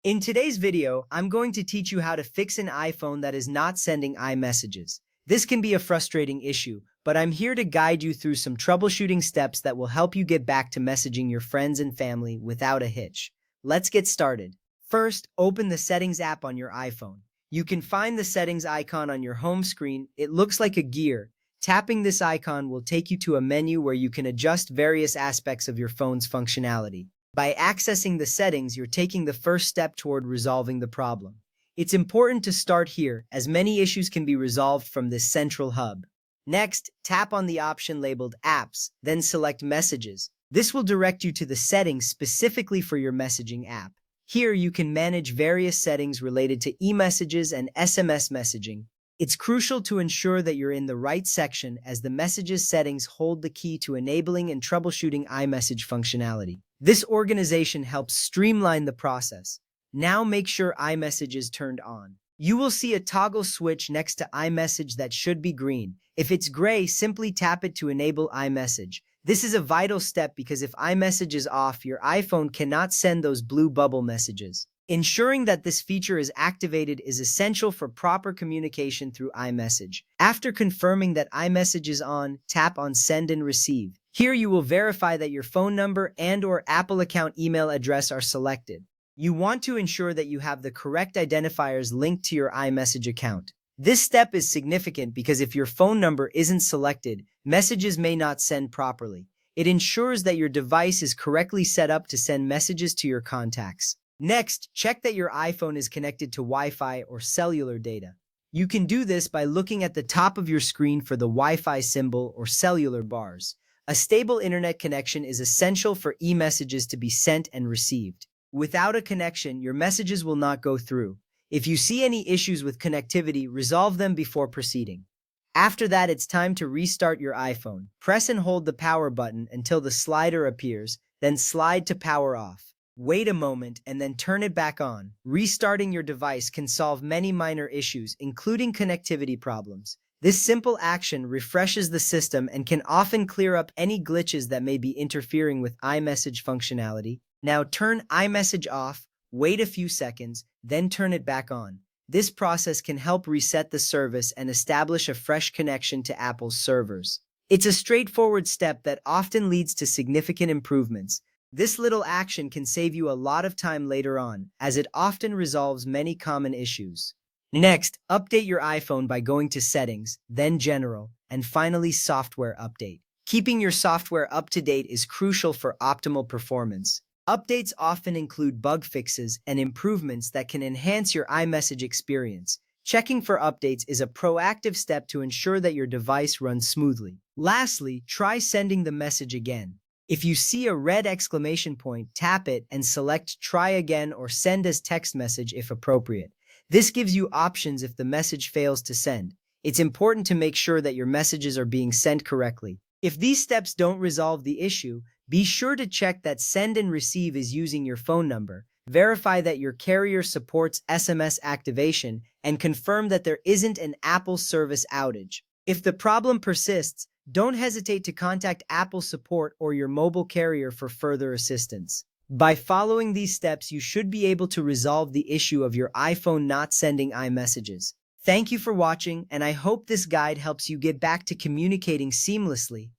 In today's video, I'm going to teach you how to fix an iPhone that is not sending iMessages. This can be a frustrating issue, but I'm here to guide you through some troubleshooting steps that will help you get back to messaging your friends and family without a hitch. Let's get started. First, open the Settings app on your iPhone. You can find the Settings icon on your home screen. It looks like a gear. Tapping this icon will take you to a menu where you can adjust various aspects of your phone's functionality. By accessing the settings, you're taking the first step toward resolving the problem. It's important to start here, as many issues can be resolved from this central hub. Next, tap on the option labeled Apps, then select Messages. This will direct you to the settings specifically for your messaging app. Here, you can manage various settings related to e-messages and SMS messaging. It's crucial to ensure that you're in the right section, as the Messages settings hold the key to enabling and troubleshooting iMessage functionality. This organization helps streamline the process. Now make sure iMessage is turned on. You will see a toggle switch next to iMessage that should be green. If it's gray, simply tap it to enable iMessage. This is a vital step because if iMessage is off, your iPhone cannot send those blue bubble messages. Ensuring that this feature is activated is essential for proper communication through iMessage. After confirming that iMessage is on, tap on Send and Receive. Here you will verify that your phone number and/or Apple account email address are selected. You want to ensure that you have the correct identifiers linked to your iMessage account. This step is significant because if your phone number isn't selected, messages may not send properly. It ensures that your device is correctly set up to send messages to your contacts. Next, check that your iPhone is connected to Wi-Fi or cellular data. You can do this by looking at the top of your screen for the Wi-Fi symbol or cellular bars. A stable internet connection is essential for e-messages to be sent and received. Without a connection, your messages will not go through. If you see any issues with connectivity, resolve them before proceeding. After that, it's time to restart your iPhone. Press and hold the power button until the slider appears, then slide to power off. Wait a moment and then turn it back on. Restarting your device can solve many minor issues, including connectivity problems. This simple action refreshes the system and can often clear up any glitches that may be interfering with iMessage functionality. Now turn iMessage off, wait a few seconds, then turn it back on. This process can help reset the service and establish a fresh connection to Apple's servers. It's a straightforward step that often leads to significant improvements. This little action can save you a lot of time later on, as it often resolves many common issues. Next, update your iPhone by going to Settings, then General, and finally Software Update. Keeping your software up to date is crucial for optimal performance. Updates often include bug fixes and improvements that can enhance your iMessage experience. Checking for updates is a proactive step to ensure that your device runs smoothly. Lastly, try sending the message again. If you see a red exclamation point, tap it and select Try Again or Send as text message if appropriate. This gives you options if the message fails to send. It's important to make sure that your messages are being sent correctly. If these steps don't resolve the issue, be sure to check that Send and Receive is using your phone number. Verify that your carrier supports SMS activation and confirm that there isn't an Apple service outage. If the problem persists, don't hesitate to contact Apple support or your mobile carrier for further assistance. By following these steps, you should be able to resolve the issue of your iPhone not sending iMessages. Thank you for watching, and I hope this guide helps you get back to communicating seamlessly.